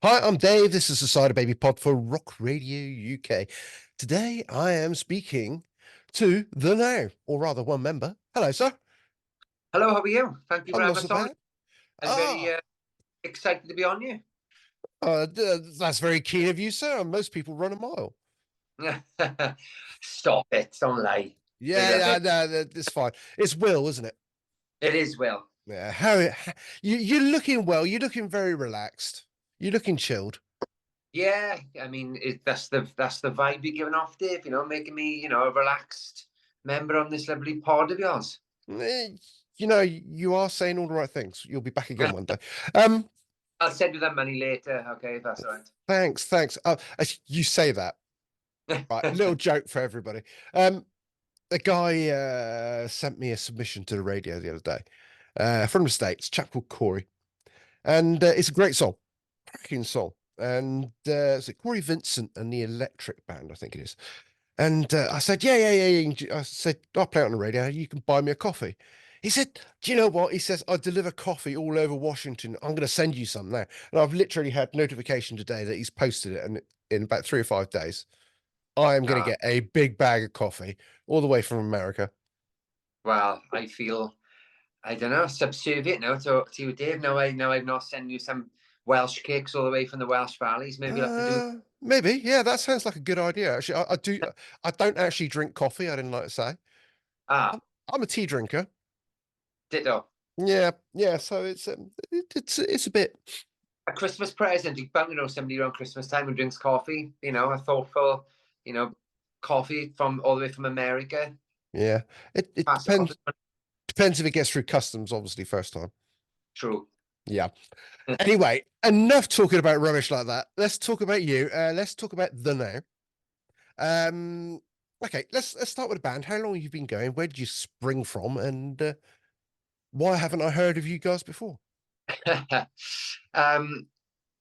Hi, I'm Dave. This is the Cyderbaby pod for Rock Radio UK. Today I am speaking to the now, or rather one member. Hello, sir. Hello, how are you? Thank you for I'm not having so us on. bad. I'm very Ah, excited to be on you. that's very keen of you, sir. Most people run a mile. Stop it, don't lie. We love Yeah, it. no, no, it's fine. It's Will, isn't it? It is, Will. Yeah. You're looking well. You're looking very relaxed. You're looking chilled. Yeah, I mean that's the vibe you're giving off, Dave. Making me a relaxed member on this lovely pod of yours. Eh, you are saying all the right things. You'll be back again one day. Um, I'll send you that money later, okay? If that's all thanks. As you say that. Right, right. little joke for everybody. Um, a guy sent me a submission to the radio the other day from the States, a chap called Corey, and it's a great song, cracking song. And it's Corey Vincent and the Electric Band, I think it is. And I said, yeah. I said, I'll play it on the radio. You can buy me a coffee. He said, do you know what? He says, I deliver coffee all over Washington. I'm going to send you some now. And I've literally had notification today that he's posted it, and in about 3 or 5 days. I am going to uh, get a big bag of coffee all the way from America. well, I feel I don't know subservient now to you, Dave. Now I'm not sending you some Welsh cakes all the way from the Welsh valleys. Maybe you'll have to do. Maybe, yeah, that sounds like a good idea. Actually, I do. I don't actually drink coffee. I didn't like to say. I'm, Ah, I'm a tea drinker. ditto. Yeah. So it's a bit. A Christmas present. You bang, somebody around Christmas time who drinks coffee. A thoughtful, you know, coffee from all the way from America. Yeah, it Pass it on. depends if it gets through customs. Obviously, first time. True. Yeah. Anyway, enough talking about rubbish like that. Let's talk about you. Let's talk about the now. Um. Okay, let's start with a band. How long have you been going? Where did you spring from? And why haven't I heard of you guys before? um,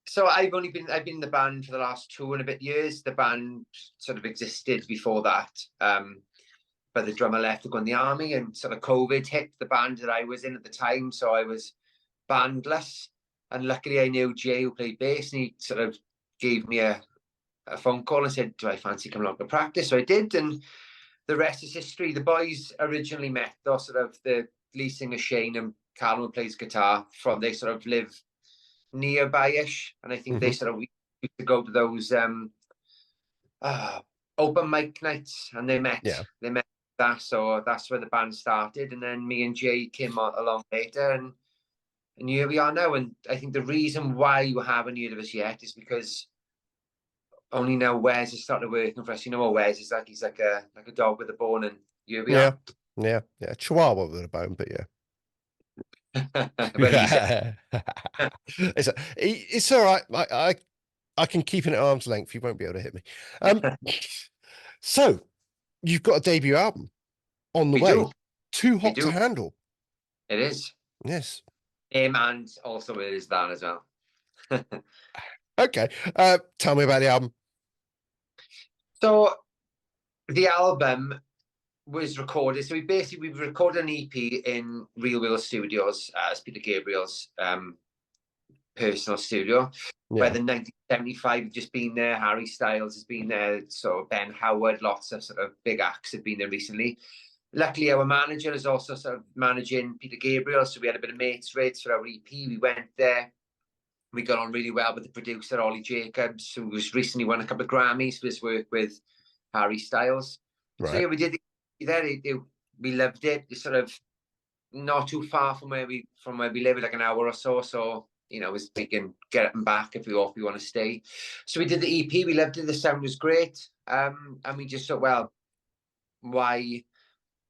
so I've been in the band for the last 2 and a bit years. The band sort of existed before that. But the drummer left to go in the army, and sort of COVID hit the band that I was in at the time. So I was bandless. And luckily I knew Jay, who played bass, and he sort of gave me a phone call and said, do I fancy coming along to practice? So I did, and the rest is history. The boys originally met, though, sort of the lead singer Shane and Callum, who plays guitar, they sort of live nearby-ish. And I think they Hmm. sort of we used to go to those uh, open mic nights, and they met. Yeah. They met that, so that's where the band started. And then me and Jay came along later, and here we are now. And I think the reason why you haven't heard of us yet is because only now Wes has started working for us. What Wes is like? He's like a dog with a bone, and here we Yeah. are. Yeah. Chihuahua with a bone, but yeah. Well, he said. It's all right. I can keep it at arm's length. You won't be able to hit me. Um, so you've got a debut album on the We way. do. Too We hot to do. handle. It is Yes. him, and also it is that as well. Okay. Tell me about the album. So the album was recorded. So we recorded an EP in Real Wheel Studios as Peter Gabriel's personal studio. By Yeah. the 1975, we've just been there. Harry Styles has been there. So Ben Howard, lots of sort of big acts have been there recently. Luckily, our manager is also sort of managing Peter Gabriel, so we had a bit of mates rates for our EP. We went there. We got on really well with the producer, Ollie Jacobs, who was recently won a couple of Grammys for his work with Harry Styles. So Right. yeah, we did there. We loved it. It's sort of not too far from where we live, like an hour or so. So we can get up and back if we want to stay. So we did the EP. We loved it. The sound was great. And we just thought, well, why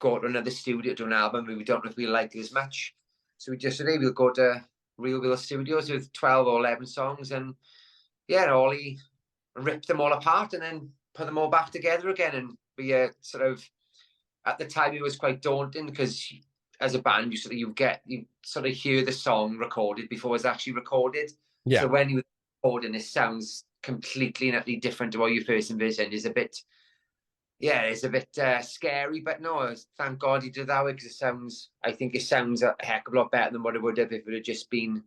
go to another studio to an album we don't know if we like it as much? So we just said, hey, we'll go to Real Wheel Studios with 12 or 11 songs, and yeah, Ollie ripped them all apart and then put them all back together again. And we sort of at the time it was quite daunting because as a band you sort of hear the song recorded before it's actually recorded. Yeah. So when you recording, it sounds completely and utterly different to what you first envisioned. It's a bit scary, but no, thank God he did that way, because I think it sounds a heck of a lot better than what it would have if it had just been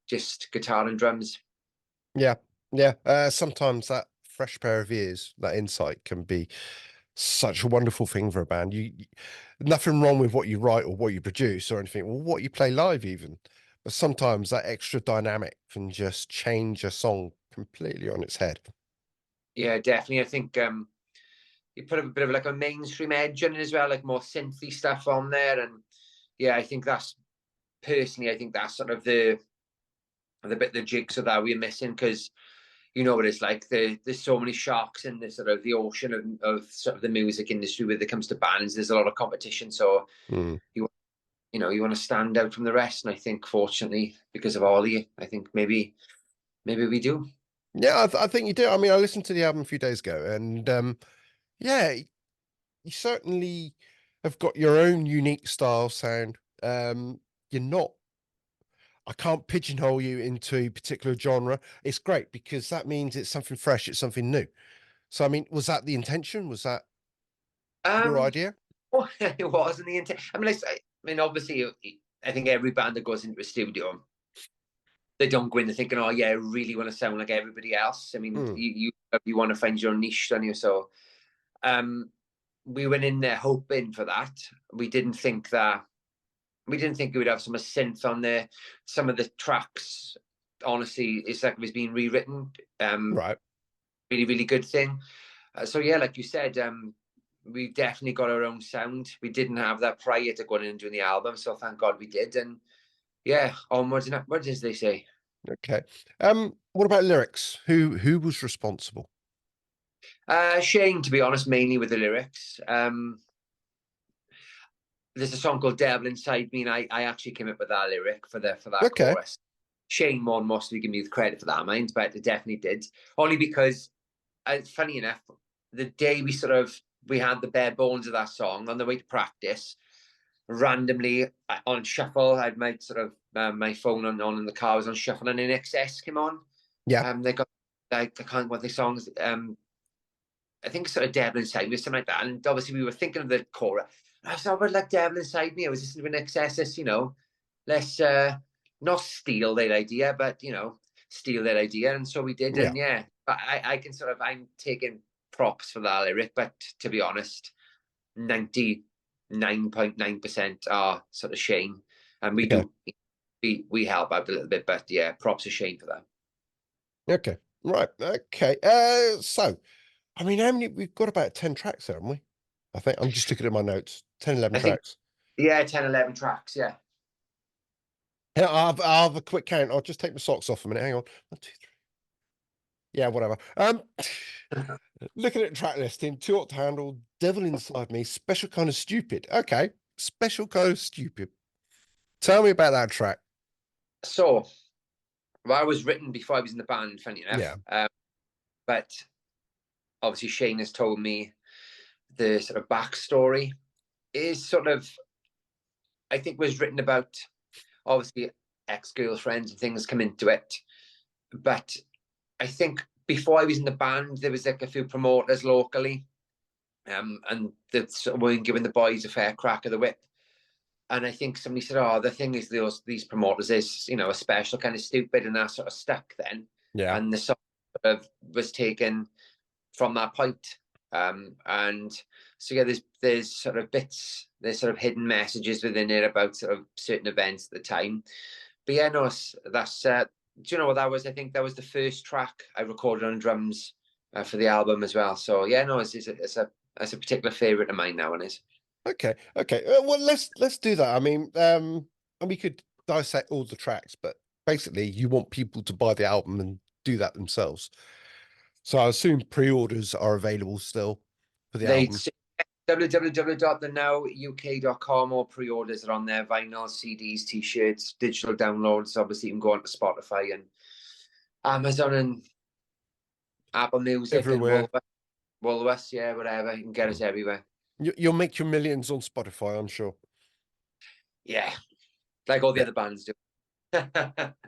just guitar and drums. Yeah, yeah. Sometimes that fresh pair of ears, that insight, can be such a wonderful thing for a band. Nothing wrong with what you write or what you produce or anything, or what you play live even. But sometimes that extra dynamic can just change a song completely on its head. Yeah, definitely. I think you put a bit of like a mainstream edge on it as well, like more synthy stuff on there. And yeah, I think that's personally, I think that's sort of the bit the jigsaw that we're missing, because you know what it's like. There's so many sharks in the sort of the ocean of sort of the music industry when it comes to bands. There's a lot of competition, so Mm. you you want to stand out from the rest. And I think, fortunately, because of Ollie, I think maybe we do. Yeah, I think you do. I mean, I listened to the album a few days ago, and yeah, you certainly have got your own unique style sound. You're not, I can't pigeonhole you into a particular genre. It's great because that means it's something fresh, it's something new. So, I mean, was that the intention? Was that your Um, idea? it wasn't the intent. I mean, I mean, obviously, I think every band that goes into a studio, they don't go in there thinking, "Oh yeah, I really want to sound like everybody else." I mean, Mm, you want to find your niche, don't you? So, um, we went in there hoping for that. We didn't think that we didn't think we would have some synth on there. Some of the tracks, honestly, it's like it was being rewritten. right. Really, really good thing. So yeah, like you said, we definitely got our own sound. We didn't have that prior to going in and doing the album, so thank God we did. And yeah, onwards and upwards, as they say. Okay. What about lyrics? Who was responsible? Shane, to be honest, mainly with the lyrics. There's a song called "Devil Inside Me," and I actually came up with that lyric for that Okay. chorus. Shane more mostly give me the credit for that, mind, but it definitely did. Only because, funny enough, the day we had the bare bones of that song on the way to practice, randomly on shuffle, I had my sort of my phone on in the car was on shuffle, and in excess came on. Yeah. They got I can't what the songs. I think sort of Devil Inside Me or something like that. And obviously we were thinking of the chorus. I said, "Oh, but like Devil Inside Me." I was listening to an excess, let's not steal their idea, but steal their idea. And so we did. Yeah. And yeah, I can I'm taking props for that lyric, but to be honest, 99.9% are sort of Shane. And we Okay. do we help out a little bit, but yeah, props to Shane for that. Okay. Right. Okay. So I mean, how many we've got about 10 tracks, haven't we? I think I'm just looking at my notes. 10, 11 I think, tracks. yeah, 10, 11 tracks, yeah. Yeah, I'll have a quick count. I'll just take my socks off a minute. Hang on. One, two, three. Yeah, whatever. Looking at track listing, Too Hot to Handle, Devil Inside Me, Special Kind of Stupid. Okay. Special Kind of Stupid. Tell me about that track. So, well, I was written before I was in the band, funny enough. Yeah. But obviously, Shane has told me the sort of backstory. Is sort of, I think, was written about obviously ex-girlfriends and things come into it. But I think before I was in the band, there was like a few promoters locally, and they sort of weren't giving the boys a fair crack of the whip. And I think somebody said, "Oh, the thing is, these promoters is a special kind of stupid," and that sort of stuck then. Yeah. And the song sort of was taken from that point. And so yeah, there's sort of bits, there's sort of hidden messages within it about sort of certain events at the time. But yeah, no, that's do you know what that was? I think that was the first track I recorded on drums for the album as well. So yeah, no, it's a particular favorite of mine now, and is. Okay. Okay. Well, let's do that. I mean, and we could dissect all the tracks, but basically you want people to buy the album and do that themselves. So I assume pre-orders are available still for the They album. www.thenowouk.com, or pre-orders are on there, vinyl, CDs, t-shirts, digital downloads. Obviously you can go onto Spotify and Amazon and Apple Music and Everywhere. Woolworths, yeah, whatever. You can get us Mm. everywhere. You'll make your millions on Spotify, I'm sure. Yeah, like all the Yeah. other bands do.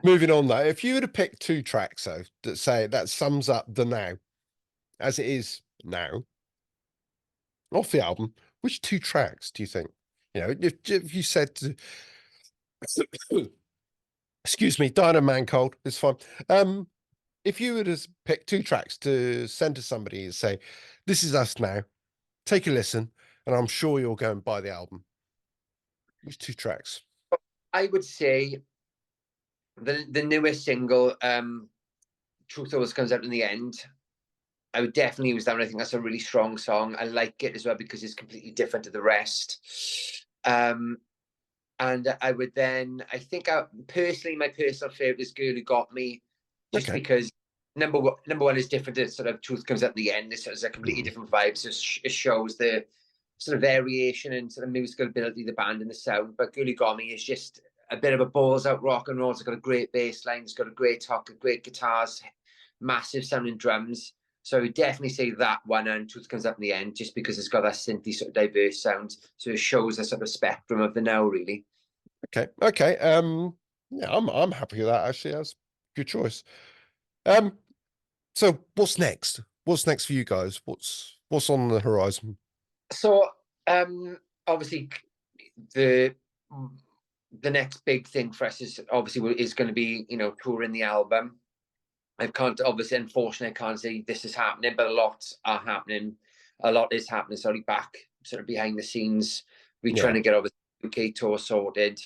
Moving on though, if you were to pick two tracks though that say that sums up the now as it is now off the album, which two tracks do you think? If you said to, excuse me, Dying of Man Cold, it's fine. if you were to pick 2 tracks to send to somebody and say, "This is us now. Take a listen," and I'm sure you'll go and buy the album. Which 2 tracks? I would say the newest single, Truth Always Comes Out in the End. I would definitely use that one. I think that's a really strong song. I like it as well because it's completely different to the rest. And I would then, I think, personally, my personal favorite is "Girl Who Got Me," just Okay. because number one is different. It sort of truth comes at the end. It's a completely Mm. different vibe. So it shows the sort of variation and sort of musical ability of the band and the sound. But "Girl Who Got Me" is just a bit of a balls out rock and roll. It's got a great bass line. It's got a great talk, great guitars, massive sounding drums. So I would definitely say that one, and "Truth Comes Up in the End," just because it's got that synthy sort of diverse sound. So it shows the sort of spectrum of the now, really. Okay. Okay. Yeah, I'm happy with that actually. That's a good choice. Um, so what's next? What's next for you guys? What's on the horizon? So obviously the the next big thing for us is obviously is going to be, touring the album. I can't, obviously, unfortunately, I can't say this is happening, but a lot are happening. A lot is happening. Sorry, back sort of behind the scenes. We're trying Yeah. to get over the UK tour sorted.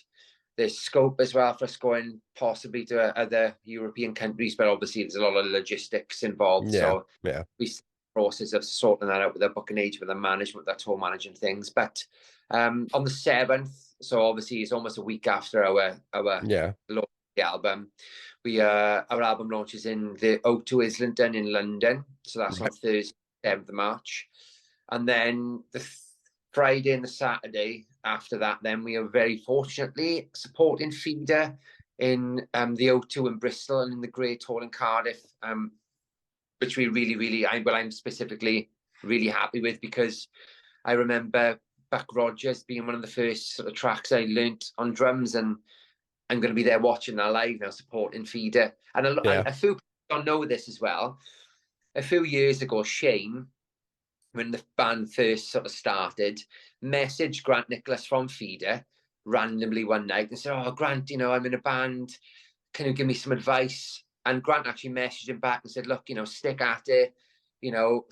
There's scope as well for us going possibly to other European countries, but obviously there's a lot of logistics involved. Yeah. So Yeah. we process of sorting that out with the booking agent, with the management, that tour managing things. But on the 7th, so obviously it's almost a week after our Yeah. album. Our album launches in the O2 Islington in London, so that's on Right. Thursday, 7th of March, and then the Friday and the Saturday after that, then we are very fortunately supporting Feeder in the O2 in Bristol and in the Great Hall in Cardiff, which we really, I'm specifically really happy with, because I remember Buck Rogers being one of the first sort of tracks I learnt on drums, and I'm going to be there watching that live now, supporting Feeder. And Yeah. a few people don't know this as well. A few years ago, Shane, when the band first sort of started, messaged Grant Nicholas from Feeder randomly one night and said, "Oh, Grant, I'm in a band. Can you give me some advice?" And Grant actually messaged him back and said, "Look, stick at it.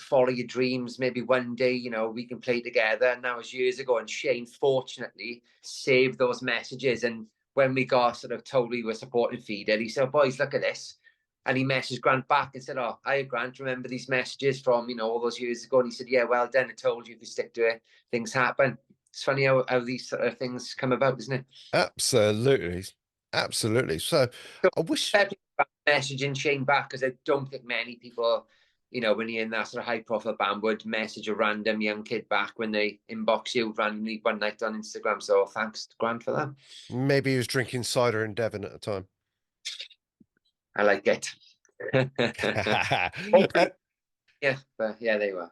Follow your dreams. Maybe one day, we can play together." And that was years ago. And Shane, fortunately, saved those messages. And when we got sort of told we were supporting Feeder, he said, "Boys, look at this." And he messaged Grant back and said, "Oh, hi, Grant, remember these messages from, all those years ago?" And he said, "Yeah, well done. I told you if you stick to it, things happen." It's funny how these sort of things come about, isn't it? Absolutely. Absolutely. So So I wish messaging Shane back, because I don't think many people, when you're in that sort of high profile band, would message a random young kid back when they inbox you randomly one night on Instagram. So thanks, Grant, for that. maybe he was drinking cider in Devon at the time. I like it. Uh, Hopefully, yeah, but yeah, they were.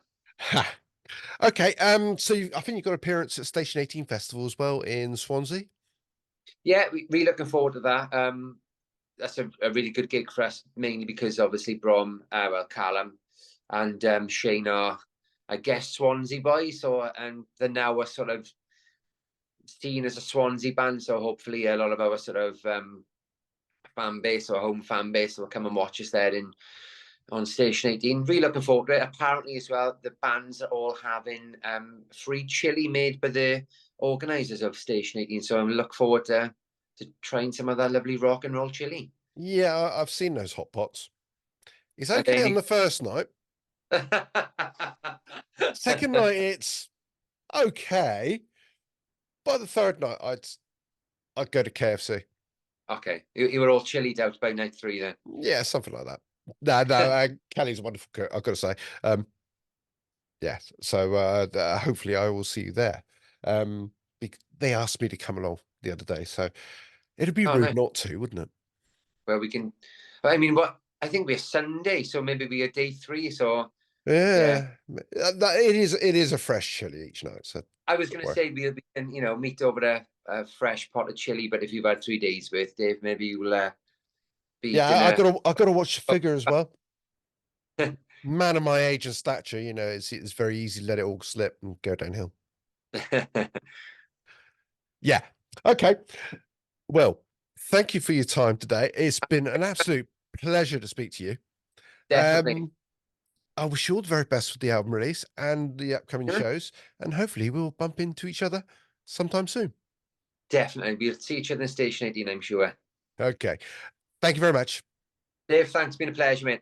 okay. So I think you got appearance at Station 18 Festival as well in Swansea. Yeah, really looking forward to that. That's a really good gig for us, mainly because obviously Callum and Shane are, I guess, Swansea boys. So, and they're now a sort of seen as a Swansea band. So hopefully a lot of our sort of fan base or home fan base will come and watch us there on Station 18. Really looking forward to it. Apparently as well, the bands are all having free chili made by the organisers of Station 18. So I'm looking forward to trying some of that lovely rock and roll chili. Yeah, I've seen those hot pots. It's Are okay on they the first night. any... Second night, it's okay. By the third night, I'd go to KFC. Okay, you were all chillied out by night 3 then. Yeah, something like that. No, Kelly's a wonderful cook, I've got to say. Yeah, so hopefully I will see you there. They asked me to come along the other day, so it'd be Oh, rude nice. not to, wouldn't it? Well, we can. I mean, what I think we're Sunday, so maybe we are day 3. So yeah, Yeah, it is a fresh chili each night, so I was don't going to worry. say we can, meet over a fresh pot of chili, but if you've had 3 days worth, Dave, maybe you'll be Yeah, eating I gotta watch the figure as well. Man of my age and stature, it's very easy to let it all slip and go downhill. Yeah. Okay. Well, thank you for your time today. It's been an absolute pleasure to speak to you. Definitely. I wish you all the very best with the album release and the upcoming Yeah, shows, and hopefully we'll bump into each other sometime soon. definitely. We'll see each other in Station 18, I'm sure. Okay. Thank you very much. Dave, thanks. Been a pleasure, mate.